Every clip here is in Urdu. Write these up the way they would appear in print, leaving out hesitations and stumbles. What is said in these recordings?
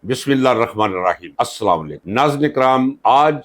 بسم اللہ الرحمن الرحیم۔ السلام علیکم ناظرین اکرام، آج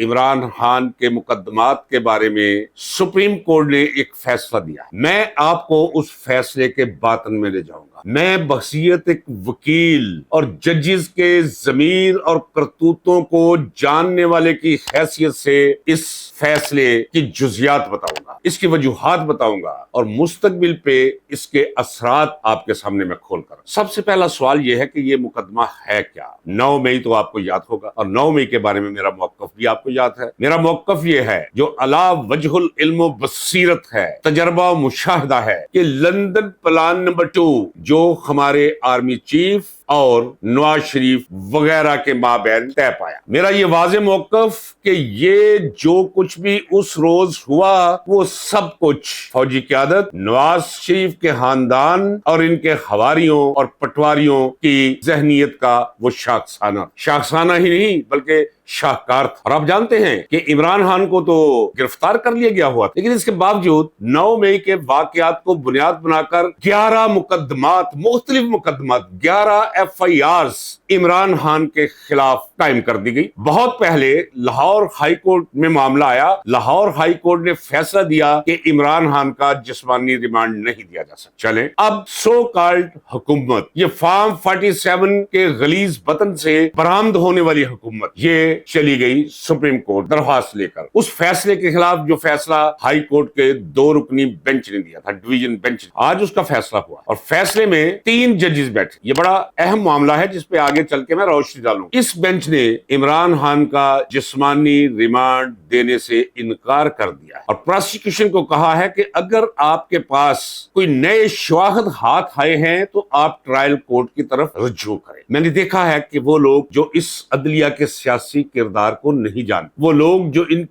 عمران خان کے مقدمات کے بارے میں سپریم کورٹ نے ایک فیصلہ دیا۔ میں آپ کو اس فیصلے کے باطن میں لے جاؤں گا۔ میں بحیثیت ایک وکیل اور ججز کے ضمیر اور کرتوتوں کو جاننے والے کی حیثیت سے اس فیصلے کی جزیات بتاؤں گا، اس کی وجوہات بتاؤں گا اور مستقبل پہ اس کے اثرات آپ کے سامنے میں کھول کر۔ سب سے پہلا سوال یہ ہے کہ یہ مقدمہ ہے کیا؟ 9 مئی تو آپ کو یاد ہوگا، اور 9 مئی کے بارے میں میرا موقف بھی آپ کو یاد ہے۔ میرا موقف یہ ہے جو علا وجہ العلم و بصیرت ہے، تجربہ و مشاہدہ ہے، کہ لندن پلان نمبر 2 جو ہمارے آرمی چیف اور نواز شریف وغیرہ کے مابین طے پایا۔ میرا یہ واضح موقف کہ یہ جو کچھ بھی اس روز ہوا وہ سب کچھ فوجی قیادت، نواز شریف کے خاندان اور ان کے حواریوں اور پٹواریوں کی ذہنیت کا وہ شاخسانہ ہی نہیں بلکہ شاہکار تھا۔ اور آپ جانتے ہیں کہ عمران خان کو تو گرفتار کر لیا گیا ہوا، لیکن اس کے باوجود 9 مئی کے واقعات کو بنیاد بنا کر 11 مقدمات، مختلف مقدمات، 11 FIRs عمران خان کے خلاف قائم کر دی گئی۔ بہت پہلے لاہور ہائی کورٹ میں معاملہ آیا، لاہور ہائی کورٹ نے فیصلہ دیا کہ عمران خان کا جسمانی ریمانڈ نہیں دیا جا سکتا۔ چلیں، اب سو کالڈ حکومت، یہ فارم 47 کے غلیظ بطن سے برآمد ہونے والی حکومت، یہ چلی گئی سپریم کورٹ درخواست لے کر۔ اس فیصلے کے خلاف جو فیصلہ ہائی کورٹ کے 2 رکنی بینچ نے دیا تھا، ڈویژن بینچ، آج اس کا فیصلہ ہوا اور فیصلے میں 3 ججز بیٹھے۔ یہ بڑا اہم معاملہ ہے جس پہ آگے چل کے میں روشنی ڈالوں۔ اس بینچ نے عمران خان کا جسمانی ریمانڈ دینے سے انکار کر دیا اور پراسیکیوشن کو کہا ہے کہ اگر آپ کے پاس کوئی نئے شواہد ہاتھ آئے ہیں تو آپ ٹرائل کورٹ کی طرف رجوع کریں۔ میں نے دیکھا ہے کہ وہ لوگ جو اس عدلیہ کے سیاسی کردار کو نہیں جانتے، وہ لوگ جو ان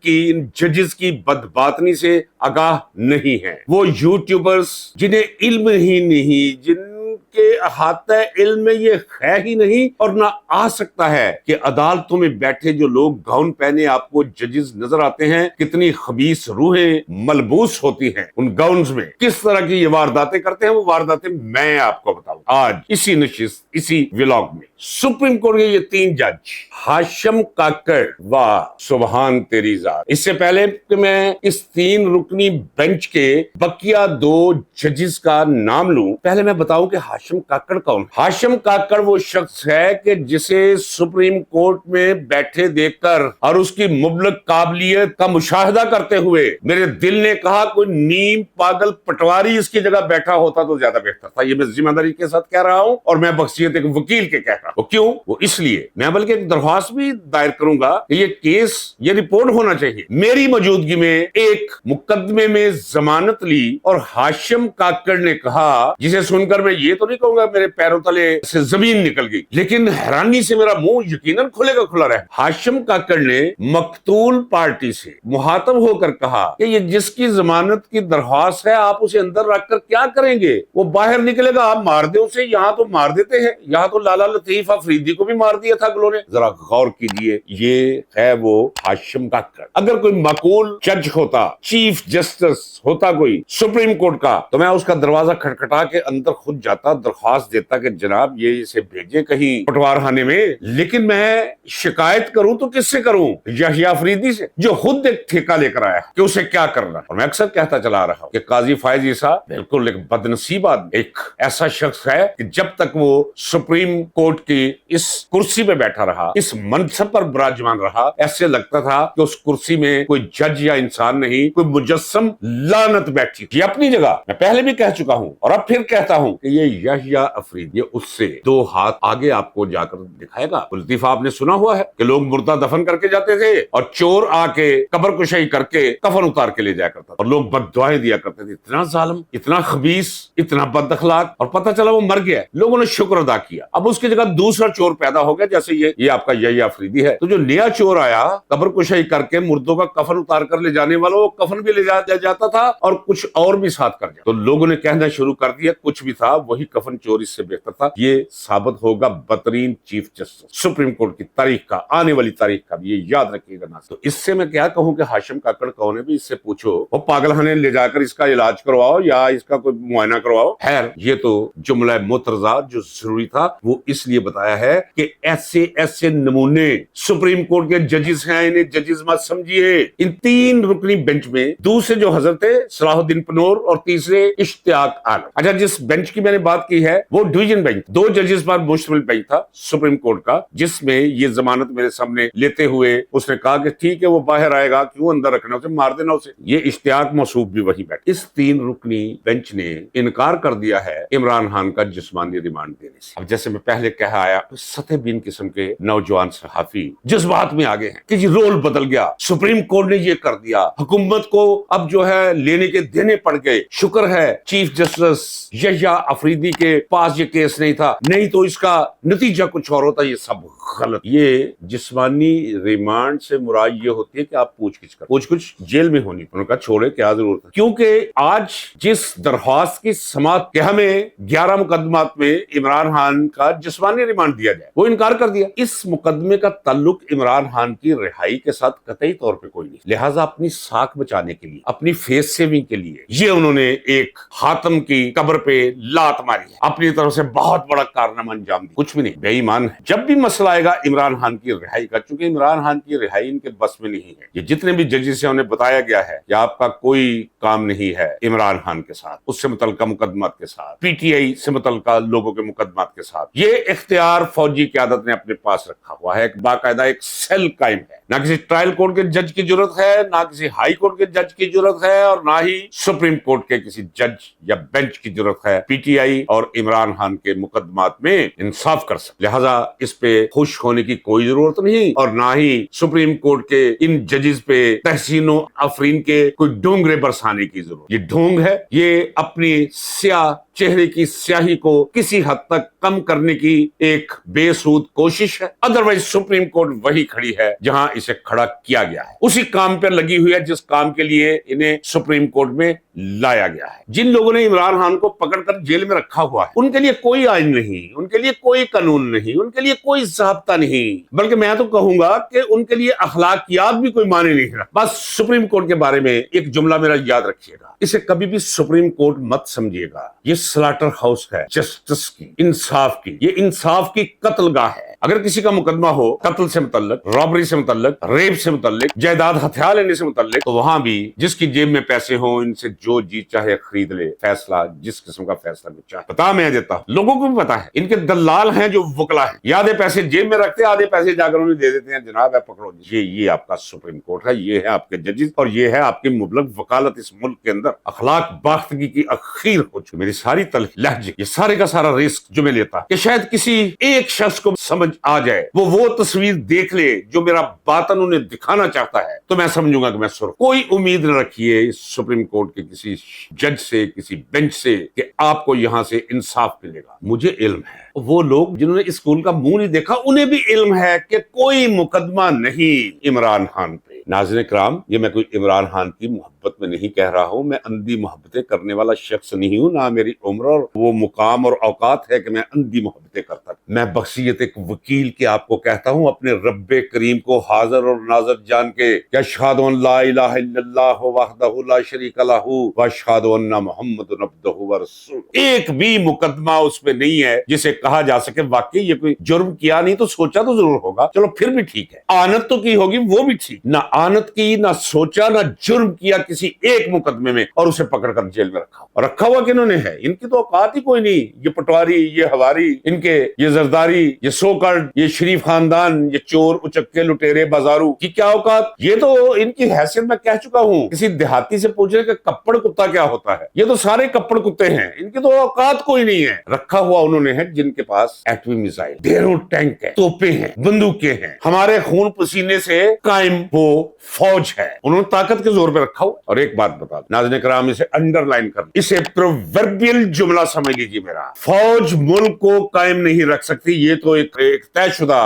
ججز کی بدباطنی سے آگاہ نہیں ہیں، وہ یوٹیوبرز جنہیں علم ہی نہیں، جن کے احاطہ علم میں یہ ہے ہی نہیں اور نہ آ سکتا ہے کہ عدالتوں میں بیٹھے جو لوگ گاؤن پہنے آپ کو ججز نظر آتے ہیں، کتنی خبیث روحیں ملبوس ہوتی ہیں ان گاؤنز میں، کس طرح کی یہ وارداتیں کرتے ہیں، وہ وارداتیں میں آپ کو بتاؤں آج اسی نشست، اسی ولاگ میں۔ سپریم کورٹ کے یہ 3 جج، ہاشم کاکڑ، واہ سبحان تیری ذات۔ اس سے پہلے کہ میں اس 3 رکنی بینچ کے بقیہ 2 ججز کا نام لوں، پہلے میں بتاؤں کہ ہاشم کاکڑ کون؟ ہاشم کاکڑ وہ شخص ہے کہ جسے سپریم کورٹ میں بیٹھے دیکھ کر اور اس کی مبلغ قابلیت کا مشاہدہ کرتے ہوئے میرے دل نے کہا کوئی نیم پاگل پٹواری اس کی جگہ بیٹھا ہوتا تو زیادہ بہتر تھا۔ یہ میں ذمہ داری کے ساتھ کہہ رہا ہوں اور میں بحیثیت ایک وکیل کے کہہ رہا ہوں۔ وہ کیوں؟ وہ اس لیے میں بلکہ ایک درخواست بھی دائر کروں گا کہ یہ کیس، یہ رپورٹ ہونا چاہیے میری موجودگی میں ایک مقدمے میں ضمانت لی، اور ہاشم کاکڑ نے کہا، جسے سن کر میں یہ تو نہیں کہوں گا میرے پیروں تلے سے زمین نکل گئی، لیکن حیرانی سے میرا منہ یقیناً کھلے گا کھلا رہا۔ ہاشم کاکڑ نے مقتول پارٹی سے مخاطب ہو کر کہا کہ یہ جس کی ضمانت کی درخواست ہے آپ اسے اندر رکھ کر کیا کریں گے؟ وہ باہر نکلے گا، آپ مار دیں اسے۔ یہاں تو مار دیتے ہیں، یہاں تو لالا لطیف افریدی کو بھی مار دیا تھا اگلوں نے۔ ذرا غور کیجئے، یہ ہے وہ ہاشم کاکڑ۔ اگر کوئی معقول جج ہوتا، چیف جسٹس ہوتا کوئی سپریم کورٹ کا، تو میں اس کا دروازہ کھٹکھٹا کے اندر خود جاتا، درخواست دیتا کہ جناب یہ اسے بھیجے کہیں پٹوار خانے میں۔ لیکن میں شکایت کروں تو کس سے کروں؟ یحییٰ افریدی سے، جو خود ایک ٹھیکہ لے کر آیا کہ اسے کیا کرنا۔ اور میں اکثر کہتا چلا رہا ہوں کہ قاضی فائز عیسیٰ بالکل ایک بدنصیب آدمی، ایک ایسا شخص ہے کہ جب تک وہ سپریم کورٹ کی اس کرسی پہ بیٹھا رہا، اس منصب پر براجمان رہا، ایسے لگتا تھا کہ اس کرسی میں کوئی جج یا انسان نہیں، کوئی مجسم لعنت بیٹھی۔ یہ اپنی جگہ میں پہلے بھی کہہ چکا ہوں اور اب پھر کہتا ہوں کہ یہ یحییٰ افریدی، یہ اس سے 2 ہاتھ آگے آپ کو جا کر دکھائے گا۔ لطیفہ آپ نے سنا ہوا ہے کہ لوگ مردہ دفن کر کے جاتے تھے اور چور آ کے قبر کشائی کر کے کفن اتار کے لے جایا کرتا تھا، اور لوگ بد دعائیں دیا کرتے تھے۔ اتنا ظالم، اتنا خبیث، اتنا بد اخلاق، اور پتہ چلا وہ مر گیا، لوگوں نے شکر ادا کیا۔ اب اس کی جگہ دوسرا چور پیدا ہو گیا، جیسے یہ آپ کا یحییٰ افریدی ہے۔ تو جو نیا چور آیا قبر کشائی کر کے مردوں کا کفن اتار کر لے جانے والا، وہ کفن بھی لے جاتا تھا اور کچھ اور بھی ساتھ کر جاتا۔ تو لوگوں نے کہنا شروع کر دیا کچھ بھی تھا وہی کفن کفن چور اس سے بہتر تھا. یہ ثابت ہوگا بدترین چیف جسٹس سپریم کورٹ کی تاریخ کا, آنے والی تاریخ کا بھی, یہ یاد رکھیے گا. تو اس سے میں کیا کہوں کہ ہاشم کاکڑ کون ہے بھی, اس سے پوچھو, وہ پاگل خانے لے جا کر اس کا علاج کرواؤ یا اس کا کوئی معائنہ کرواؤ. خیر, یہ تو جملہ مترضہ جو ضروری تھا وہ اس لیے بتایا ہے کہ ایسے ایسے نمونے سپریم کورٹ کے ججز ہیں, انہیں ججز مت سمجھیے. ان 3 رکنی بینچ میں دوسرے جو حضرت صلاح الدین پنور اور تیسرے اشتیاق عالم. اچھا, جس بینچ کی میں نے بات کی ہے وہ ڈویژن بینچ, 2 ججز پر مشتمل بینچ تھا سپریم کورٹ کا, جس میں یہ ضمانت میرے سامنے لیتے ہوئے اس نے کہا کہ ٹھیک ہے وہ باہر آئے گا, کیوں اندر رکھنا, اسے مار دینا اسے. یہ اشتیاق موصوف بھی وہی بیٹھے. اس 3 رکنی بینچ نے انکار کر دیا ہے عمران خان کا جسمانی ریمانڈ دینے سے. اب جیسے میں پہلے کہا آیا, سطح بین قسم کے نوجوان صحافی جذبات میں آگے ہیں کہ یہ رول بدل گیا, سپریم کورٹ نے یہ کر دیا, حکومت کو اب جو ہے لینے کے دینے پڑ گئے, شکر ہے چیف جسٹس یحییٰ آفریدی کے پاس یہ کیس نہیں تھا, نہیں تو اس کا نتیجہ کچھ اور ہوتا. یہ سب غلط. یہ جسمانی ریمانڈ سے مراد یہ ہوتی ہے کہ آپ پوچھ گچھ کر, پوچھ گچھ جیل میں ہونی. انہوں نے کہا چھوڑے, کیا ضرورت ہے, کیونکہ آج جس درخواست کی سماعت کہ ہمیں 11 مقدمات میں عمران خان کا جسمانی ریمانڈ دیا جائے, وہ انکار کر دیا. اس مقدمے کا تعلق عمران خان کی رہائی کے ساتھ قطعی طور پہ کوئی نہیں. لہٰذا اپنی ساکھ بچانے کے لیے, اپنی فیس سیونگ کے لیے یہ انہوں نے ایک حاتم کی قبر پہ لات ماری ہے, اپنی طرف سے بہت بڑا کارنامہ انجام دیا. کچھ بھی نہیں, بے ایمان ہے. جب بھی مسئلہ آئے گا عمران خان کی رہائی کا, چونکہ عمران خان کی رہائی ان کے بس میں نہیں ہے. یہ جتنے بھی ججز ہیں انہیں بتایا گیا ہے کہ آپ کا کوئی کام نہیں ہے عمران خان کے ساتھ, اس سے متعلقہ مقدمات کے ساتھ, پی ٹی آئی سے متعلقہ لوگوں کے مقدمات کے ساتھ. یہ اختیار فوجی قیادت نے اپنے پاس رکھا ہوا ہے, ایک باقاعدہ ایک سیل قائم ہے. نہ کسی ٹرائل کورٹ کے جج کی ضرورت ہے, نہ کسی ہائی کورٹ کے جج کی ضرورت ہے, اور نہ ہی سپریم کورٹ کے کسی جج یا بینچ کی ضرورت ہے پی ٹی آئی اور عمران خان کے مقدمات میں انصاف کر سکے. لہذا اس پہ خوش ہونے کی کوئی ضرورت نہیں, اور نہ ہی سپریم کورٹ کے ان ججز پہ تحسین و آفرین کے کوئی ڈونگرے برسانے کی ضرورت. یہ ڈھونگ ہے, یہ اپنی سیاہ چہرے کی سیاہی کو کسی حد تک کم کرنے کی ایک بے سود کوشش ہے. ادروائز سپریم کورٹ وہی کھڑی ہے جہاں اسے کھڑا کیا گیا ہے, اسی کام پر لگی ہوئی ہے جس کام کے لیے انہیں سپریم کورٹ میں لایا گیا ہے. جن لوگوں نے عمران خان کو پکڑ کر جیل میں رکھا ہوا ہے ان کے لیے کوئی آئین نہیں, ان کے لیے کوئی قانون نہیں, ان کے لیے کوئی ضابطہ نہیں, بلکہ میں تو کہوں گا کہ ان کے لیے اخلاقیات بھی کوئی معنی نہیں رکھتا. بس سپریم کورٹ کے بارے میں ایک جملہ میرا یاد رکھیے گا, اسے کبھی بھی سپریم کورٹ مت سمجھیے گا. یہ سلاٹر ہاؤس ہے جسٹس کی, انصاف کی. یہ انصاف کی قتل گاہ ہے. اگر کسی کا مقدمہ ہو قتل سے متعلق, رابری سے متعلق, ریپ سے متعلق, جائیداد ہتھیار لینے سے متعلق, تو وہاں بھی جس کی جیب میں پیسے ہوں ان سے جو جی چاہے خرید لے, فیصلہ جس قسم کا فیصلہ بھی چاہے. پتا میں دیتا ہوں, لوگوں کو بھی پتا ہے, ان کے دلال ہیں جو وکلا ہیں, یا آدھے پیسے جیب میں رکھتے, آدھے پیسے جا کر انہیں دے دیتے ہیں, جناب ہے پکڑو. یہ آپ کا سپریم کورٹ ہے, یہ ہے آپ کے ججز, اور یہ ہے آپ کی مبلغ وکالت اس ملک کے اندر. اخلاق باختگی کی اخیر ہو چکی. میری ساری لہجے, یہ سارے کا سارا رسک جو میں لیتا کہ شاید کسی ایک شخص کو سمجھ آ جائے, وہ تصویر دیکھ لے جو میرا باطن انہیں دکھانا چاہتا ہے, تو میں سمجھوں گا کہ میں سر. کوئی امید نہ رکھیے سپریم کورٹ کے کسی جج سے, کسی بینچ سے کہ آپ کو یہاں سے انصاف ملے گا. مجھے علم ہے, وہ لوگ جنہوں نے اسکول کا منہ نہیں دیکھا انہیں بھی علم ہے کہ کوئی مقدمہ نہیں عمران خان پہ. ناظرین کرام, یہ میں کوئی عمران خان کی محبت میں نہیں کہہ رہا ہوں, میں اندھی محبتیں کرنے والا شخص نہیں ہوں, نہ میری عمر اور وہ مقام اور اوقات ہے کہ میں اندھی محبتیں کرتا. میں بخشیت ایک وکیل کے آپ کو کہتا ہوں, اپنے رب کریم کو حاضر اور ناظر جان کے کہ اشہد ان لا الہ الا اللہ وحدہ لا شریک لہ واشہد ان محمد عبدہ ورسولہ. ایک بھی مقدمہ اس میں نہیں ہے جسے کہا جا سکے واقعی یہ کوئی جرم کیا نہیں تو سوچا تو ضرور ہوگا, چلو پھر بھی ٹھیک ہے. آنت تو کی ہوگی, وہ بھی ٹھیک. نہ آنت کی, نہ سوچا, نہ جرم کیا کسی ایک مقدمے میں, اور اسے پکڑ کر جیل میں رکھا. اور رکھا ہوا کنہوں نے ہے, ان کی تو اوقات ہی کوئی نہیں. یہ پٹواری, یہ ہواری, ان کے یہ زرداری, یہ سوکرڈ, یہ شریف خاندان, یہ چور, اچکے, لٹیرے, بازارو کی کیا اوقات. یہ تو ان کی حیثیت میں کہہ چکا ہوں. کسی دیہاتی سے پوچھے کہ کپڑ کتا کیا ہوتا ہے, یہ تو سارے کپڑ کتے ہیں, ان کی تو اوقات کوئی نہیں ہے. رکھا ہوا انہوں نے ہے جن کے پاس ایٹمی میزائل, ڈھیروں ٹینک ہے, توپیں ہیں, بندوقیں ہیں, ہمارے خون پسینے سے قائم وہ فوج ہے. انہوں نے طاقت کے زور پہ رکھا ہوا. اور ایک بات بتا دوں ناظرین کرام, اسے انڈر لائن کر, اسے پرووربیل جملہ سمجھ لیجیے میرا, فوج ملک کو قائم نہیں رکھ سکتی. یہ تو ایک طے شدہ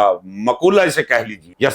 مقولہ اسے کہہ لیجیے, یا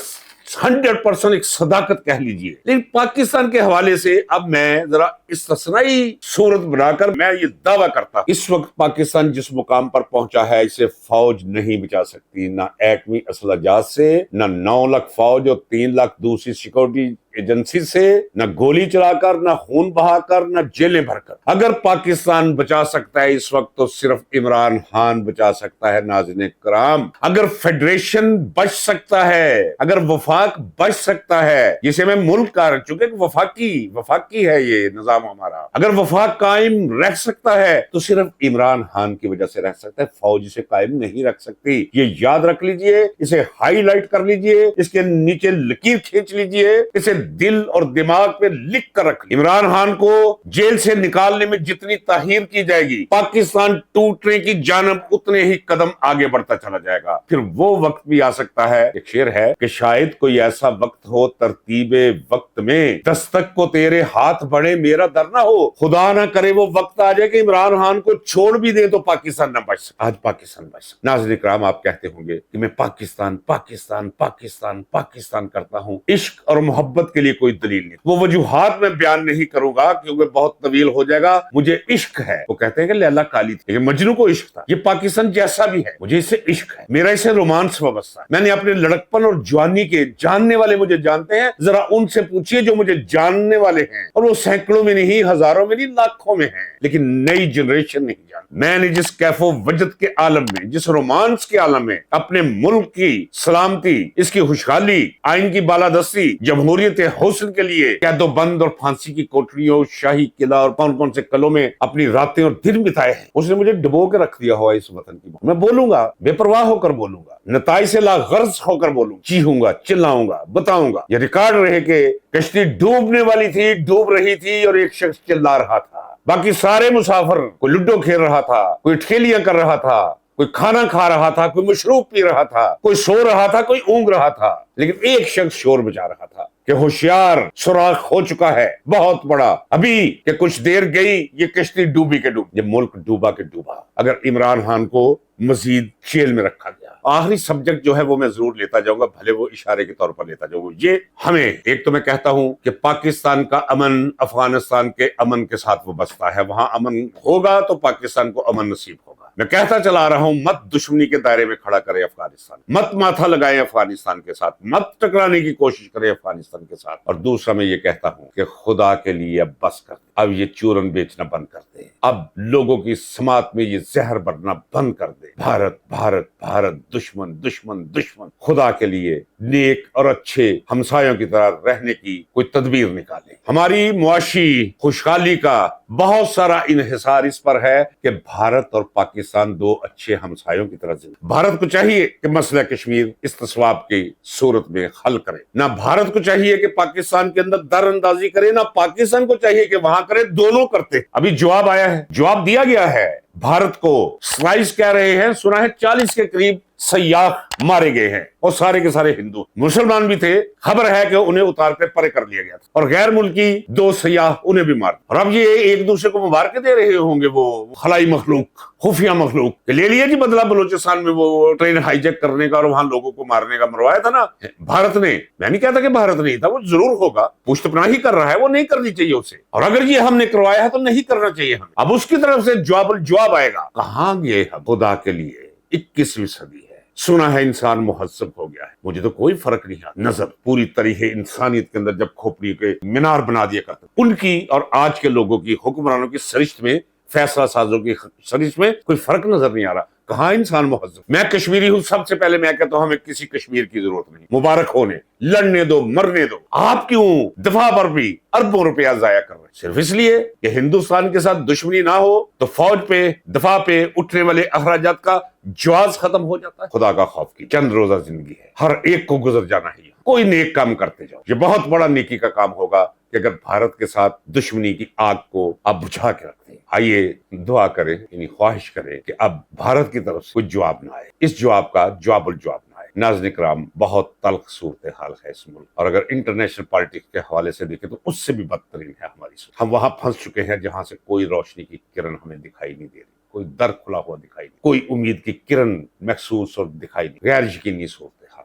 100% ایک صداقت کہہ لیجئے. لیکن پاکستان کے حوالے سے اب میں ذرا استثنائی صورت بنا کر میں یہ دعویٰ کرتا ہوں، اس وقت پاکستان جس مقام پر پہنچا ہے اسے فوج نہیں بچا سکتی، نہ ایٹمی اسلحہ جات سے، نہ 9 لاکھ فوج اور 3 لاکھ دوسری سیکورٹی ایجنسی سے، نہ گولی چلا کر، نہ خون بہا کر، نہ جیلیں بھر کر. اگر پاکستان بچا سکتا ہے اس وقت تو صرف عمران خان بچا سکتا ہے. ناظرین کرام، اگر فیڈریشن بچ سکتا ہے، اگر وفاق بچ سکتا ہے، جسے میں ملک کہہ چونکہ وفاقی ہے یہ نظام ہمارا، اگر وفاق قائم رہ سکتا ہے تو صرف عمران خان کی وجہ سے رہ سکتا ہے، فوج اسے قائم نہیں رکھ سکتی. یہ یاد رکھ لیجئے، اسے ہائی لائٹ کر لیجئے، اس کے نیچے لکیر کھینچ لیجئے، اسے دل اور دماغ پہ لکھ کر رکھ. عمران خان کو جیل سے نکالنے میں جتنی تاخیر کی جائے گی، پاکستان ٹوٹنے کی جانب اتنے ہی قدم آگے بڑھتا چلا جائے گا. پھر وہ وقت بھی آ سکتا ہے، ایک شعر ہے کہ شاید کوئی ایسا وقت ہو ترتیب وقت میں، دستک کو تیرے ہاتھ بڑھے میرا در نہ ہو. خدا نہ کرے وہ وقت آ جائے کہ عمران خان کو چھوڑ بھی دے تو پاکستان نہ بچ سکے. آج پاکستان بچ سکے. ناظرین کرام، آپ کہتے ہوں گے کہ میں پاکستان پاکستان پاکستان پاکستان کرتا ہوں، عشق اور محبت کے لیے کوئی دلیل نہیں. وہ وجوہات میں بیان نہیں کروں گا کیونکہ بہت طویل ہو جائے گا. مجھے عشق ہے. وہ کہتے ہیں کہ لیلا کالی تھی لیکن مجنو کو عشق تھا. یہ پاکستان جیسا بھی ہے، مجھے اسے عشق ہے، میرا اسے رومانس وابستہ ہے. میں نے اپنے لڑکپن اور جوانی کے جاننے والے مجھے جانتے ہیں، ذرا ان سے پوچھئے جو مجھے جاننے والے ہیں، اور وہ سینکڑوں میں نہیں، ہزاروں میں نہیں، لاکھوں میں ہیں، لیکن نئی جنریشن نہیں جانتی. میں نے جس کیف و وجد کے عالم میں، جس رومانس کے عالم میں اپنے ملک کی سلامتی، اس کی خوشحالی، آئین کی بالادستی، جمہوریت حسن کے لیے قید و بند اور پھانسی کی کوٹریوں، شاہی قلعہ اور کون سے قلعوں میں اپنی راتیں اور دن بتائے ہیں. اس نے مجھے ڈبو کے رکھ دیا ہوا اس وطن کی. میں بولوں گا، بے پرواہ ہو کر بولوں گا، نتائج سے لا غرض ہو کر بولوں، چیخوں گا، چلاؤں گا، بتاؤں گا. یہ ریکارڈ رہے کہ کشتی ڈوبنے والی تھی، ڈوب رہی تھی، اور ایک شخص چلا رہا تھا. باقی سارے مسافر، کوئی لڈو کھیل رہا تھا، کوئی ٹھیلیاں کر رہا تھا، کوئی کھانا کھا رہا تھا، کوئی مشروب پی رہا تھا، کوئی سو رہا تھا، کوئی اونگ رہا تھا، لیکن ایک شخص شور بجا رہا تھا کہ ہوشیار، سوراخ ہو چکا ہے بہت بڑا، ابھی کہ کچھ دیر گئی یہ کشتی ڈوبی کے ڈوب، یہ ملک ڈوبا کے ڈوبا اگر عمران خان کو مزید جیل میں رکھا گیا. آخری سبجیکٹ جو ہے وہ میں ضرور لیتا جاؤں گا، بھلے وہ اشارے کے طور پر لیتا جاؤں گا. یہ ہمیں ایک تو میں کہتا ہوں کہ پاکستان کا امن افغانستان کے امن کے ساتھ وابستہ ہے. وہاں امن ہوگا تو پاکستان کو امن نصیب ہوگا. میں کہتا چلا رہا ہوں، مت دشمنی کے دائرے میں کھڑا کرے افغانستان، مت ماتھا لگائے افغانستان کے ساتھ، مت ٹکرانے کی کوشش کرے افغانستان کے ساتھ. اور دوسرا میں یہ کہتا ہوں کہ خدا کے لیے اب بس کر دے، اب یہ چورن بیچنا بند کر دے، اب لوگوں کی سماعت میں یہ زہر بڑھنا بند کر دے. بھارت بھارت بھارت، دشمن دشمن دشمن. خدا کے لیے نیک اور اچھے ہمسایوں کی طرح رہنے کی کوئی تدبیر نکالے. ہماری معاشی خوشحالی کا بہت سارا انحصار اس پر ہے کہ بھارت اور پاکستان دو اچھے ہمسایوں کی طرح زندگی. بھارت کو چاہیے کہ مسئلہ کشمیر استصواب کی صورت میں حل کرے، نہ بھارت کو چاہیے کہ پاکستان کے اندر در اندازی کرے، نہ پاکستان کو چاہیے کہ وہاں کرے. دونوں کرتے. ابھی جواب آیا ہے، جواب دیا گیا ہے. بھارت کو سلائس کہہ رہے ہیں، سنا ہے 40 کے قریب سیاح مارے گئے ہیں، اور سارے کے سارے ہندو مسلمان بھی تھے. خبر ہے کہ انہیں اتار کے پرے کر لیا گیا تھا، اور غیر ملکی 2 سیاح انہیں بھی مار. اور اب یہ ایک دوسرے کو مبارکیں دے رہے ہوں گے، وہ خلائی مخلوق، خفیہ مخلوق کہ لے لیا جی بدلہ بلوچستان میں وہ ٹرین ہائی جیک کرنے کا اور وہاں لوگوں کو مارنے کا. مروایا تھا نا بھارت نے. میں نہیں کہتا کہ بھارت نہیں تھا، وہ ضرور ہوگا، پشت پناہی کر رہا ہے، وہ نہیں کرنی چاہیے اسے. اور اگر یہ ہم نے کروایا ہے تو نہیں کرنا چاہیے ہمیں. اب اس کی طرف سے جواب آئے گا. کہاں گئے ہم؟ خدا کے لیے 21ویں صدی ہے، سنا ہے انسان مہذب ہو گیا ہے. مجھے تو کوئی فرق نہیں آتا. نظر پوری طریقے انسانیت کے اندر جب کھوپڑی کے مینار بنا دیا کرتے، ان کی اور آج کے لوگوں کی، حکمرانوں کی سرشت میں، فیصلہ سازوں کی سرشت میں کوئی فرق نظر نہیں آ رہا. کہاں انسان مہذب. میں کشمیری ہوں، سب سے پہلے میں کہتا ہوں ہمیں کسی کشمیر کی ضرورت نہیں. مبارک ہونے، لڑنے دو، مرنے دو. آپ کیوں دفاع پر بھی اربوں روپیہ ضائع کر رہے ہیں صرف اس لیے کہ ہندوستان کے ساتھ دشمنی نہ ہو تو فوج پہ، دفاع پہ اٹھنے والے اخراجات کا جواز ختم ہو جاتا ہے. خدا کا خوف کی چند روزہ زندگی ہے، ہر ایک کو گزر جانا ہے. کوئی نیک کام کرتے جاؤ. یہ بہت بڑا نیکی کا کام ہوگا کہ اگر بھارت کے ساتھ دشمنی کی آگ کو آپ بجھا کے رکھتے ہیں. آئیے دعا کریں، یعنی خواہش کریں کہ اب بھارت کی طرف سے کوئی جواب نہ آئے. اس جواب کا جواب الجواب نہ آئے. ناظرین کرام، بہت تلخ صورتحال ہے اس ملک، اور اگر انٹرنیشنل پالیٹکس کے حوالے سے دیکھیں تو اس سے بھی بدترین ہے ہماری صورت. ہم وہاں پھنس چکے ہیں جہاں سے کوئی روشنی کی کرن ہمیں دکھائی نہیں دے رہی، کوئی در کھلا ہوا دکھائی نہیں، کوئی امید کی کرن محسوس اور دکھائی نہیں. غیر یقینی صورتحال.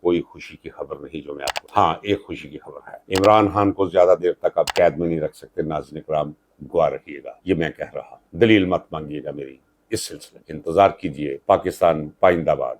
کوئی خوشی کی خبر نہیں جو میں آپ کو، ہاں ایک خوشی کی خبر ہے، عمران خان کو زیادہ دیر تک آپ قید میں نہیں رکھ سکتے۔ ناظرین کرام گواہ رکھیے گا، یہ میں کہہ رہا، دلیل مت مانگیے گا میری، اس سلسلے انتظار کیجئے۔ پاکستان پائندہ باد۔